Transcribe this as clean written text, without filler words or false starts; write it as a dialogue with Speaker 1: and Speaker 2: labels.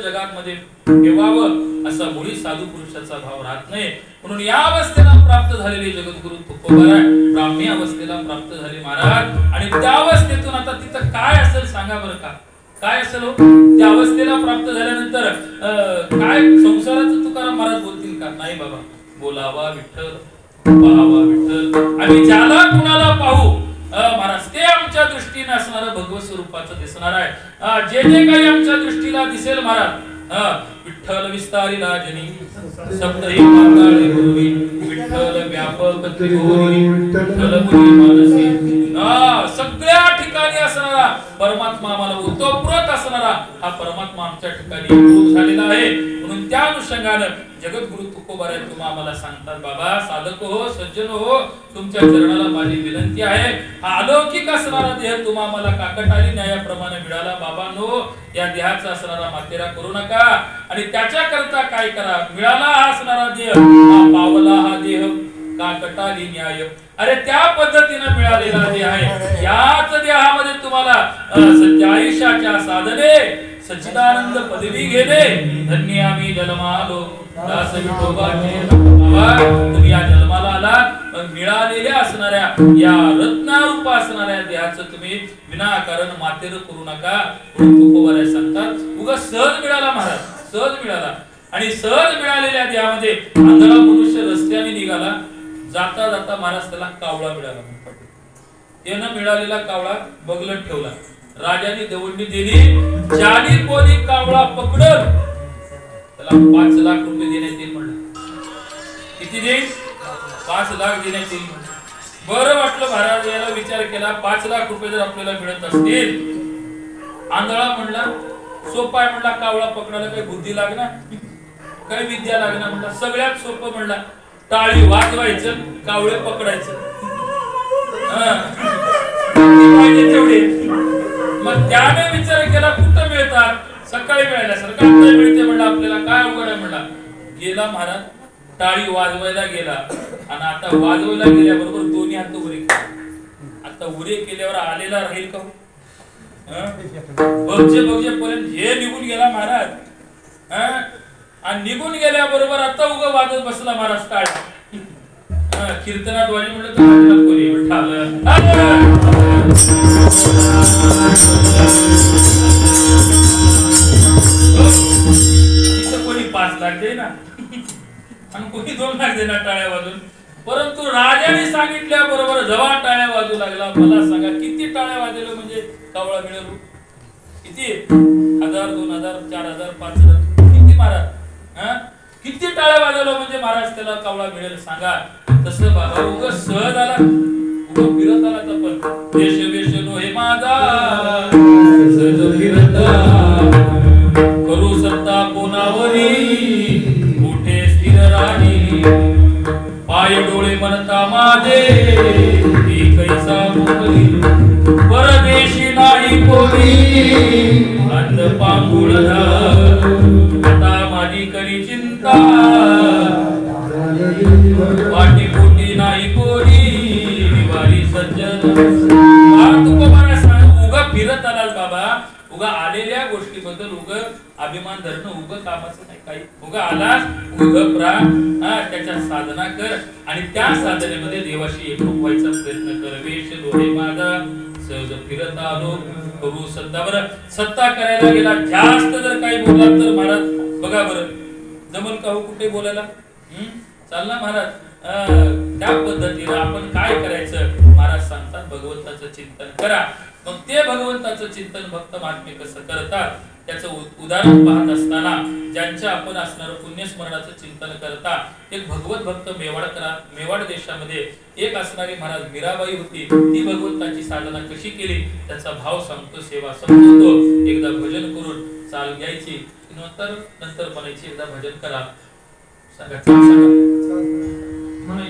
Speaker 1: जगामध्ये ठेवावं असा मुळी साधू पुरुषाचा भाव राहत नाही. म्हणून या अवस्थेला प्राप्त झालेले जगद्गुरु तुकोबाराय ब्राह्मी अवस्थेला प्राप्त झाले महाराज. आणि त्या अवस्थेतून आता तिथं काय असेल सांगा बरं का, काय असेल हो त्या अवस्थेला प्राप्त झाल्यानंतर काय संसाराचं तुकाराम महाराज बोलतील का? नाही बाबा, बोलावा विठ्ठल पाहावा विठ्ठल. आम्ही ज्याला कुणाला पाहू महाराज ते आमच्या दृष्टीने असणारं भगवत स्वरूपाचं दिसणार आहे. जे जे काही आमच्या दृष्टीला दिसेल महाराज, विठ्ठल विस्तारिला जनी सप्तही मागाळे गुरुवी विठ्ठल व्यापक त्रिभुवनी विठ्ठल मुनी मानसी. सगळ्या ठिकाणी असणारा परमात्मा आम्हाला ओतप्रोत असणारा हा परमात्मा आमच्या ठिकाणी रूप झालेला आहे. म्हणून त्या अनुषंगाने जगद्गुरु तुकोबाराय तुम्हा आम्हाला सांगतात, बाबा साधक हो, सज्जन हो, तुमच्या चरणाला माझी विनंती आहे. हा अलौकिक असणारा देह तुम्हा आम्हाला काकटाली न्यायाप्रमाणे मिळाला. बाबांनो, या देहाचा असणारा मातेरा करू नका आणि त्याच्या करता काय करा, मिळाला हा असणारा देह, हा पावला हा देह काकटाली न्याय. अरे त्या पद्धतीने मिळालेला देह आहे. याच देहामध्ये तुम्हाला सत्य आयुष्याच्या साधने सच्चिदानंद पदवी घेणे. धन्य आम्ही जन्मालो दास विठोबाचे. तुम्ही या जन्माला आलात, मिळालेल्या असणाऱ्या या रत्नारूप असणाऱ्या देहाचं तुम्ही विनाकारण मातेर करू नका. तुकोबाराय सांगतात उगा सहज मिळाला महाराज, सहज मिळाला. आणि सहज मिळालेल्या देहामध्ये आंधळा मनुष्य रस्त्याने निघाला, जाता जाता महाराज त्याला कावळा मिळाला. त्यानं मिळालेला कावळा बगलत ठेवला. राजाने दवंडी दिली, ज्याने कोणी कावळा पकडल त्याला 5 लाख रुपये देण्यात येईल म्हणलं. किती देईल? 5 लाख देण्यात येईल. बरं वाटलं महाराज, याला विचार केला 5 लाख रुपये जर आपल्याला मिळत असतील. आंधळा म्हणला सोपा आहे म्हणला, कावळा पकडायला काही बुद्धी लागणार, काही विद्या लागणार म्हणला. सगळ्यात सोपं म्हणला, टाळी वाजवायचं, कावळे पकडायचं. तेवढे. मग त्याने विचार केला कुठं मिळतात, सकाळी मिळाल्या सरकार मिळते म्हणला, आपल्याला काय अवघड आहे म्हणला. गेला महाराज, टाळी वाजवायला गेला आणि आता वाजवायला गेल्याबरोबर दोन्ही हात उरे केले. आता उरे केल्यावर आलेला राहील का? बघजे पर्यंत हे निघून गेला महाराज. आणि निघून गेल्याबरोबर आता उगा वाजत बसला महाराज टाळी. कीर्तनात वाणी म्हणलं तर कोणी कोणी 5 लाख दे ना आणि कोणी 2 लाख देणार टाळ्या वाजून. परंतु राजाने सांगितल्या बरोबर जेव्हा टाळ्या वाजू लागला, मला सांगा किती टाळ्या वाजवल्या म्हणजे कावळा मिळेल? किती? 1000, 2000, 4000, 5000 किती महाराज? किती टाळ्या वाजवल्या म्हणजे महाराज त्याला कावळा मिळेल सांगा? तसं बाबा उगा सहज आला, उगा फिरत आला. तर पण देश वेश नो हे माझा सहज फिरत करू सत्ता कोणावरी मोठे स्थिर राणी. पाय डोळे म्हणता माझे कैसा मोकली, परदेशी नाही कोणी अंध पांगुळ आता माझी करी चिंता. वाटी पोटी नाही कोणी निवारी सज्जन. तुकोबाराय सांग उगा फिरत आलाल बाबा, उगा आलेल्या गोष्टीबद्दल उगा अभिमान धरणं उगा कामाचं नाही. काही उगा आलास उगा प्राण त्याच्या साधना कर आणि त्या साधनेमध्ये देवाशी एकरूप व्हायचा प्रयत्न कर. वेश डोळे माझा सहज फिरत आलो करू सत्ता. बरं सत्ता करायला गेला, जास्त जर काही बोलला तर महाराज बघा बरं जमल का हो कुठे बोलायला? चाल ना महाराज. त्या पद्धतीने आपण काय करायचं महाराज सांगतात, भगवंताचं चिंतन करा. मग ते भगवंताचं चिंतन भक्त महात्मे कसं करतात त्याचं उदाहरण पाहत असताना ज्यांच्या आपण असणारं पुण्यस्मरणाचं चिंतन करता एक भगवत भक्त मेवाड देशामध्ये एक असणारी महाराज मीराबाई होती. ती भगवंताची साधना कशी केली त्याचा भाव सांगतो, सेवा समजतो. एकदा भजन करून चाल घ्यायची, नंतर म्हणायची एकदा भजन करा. सांगा म्हणा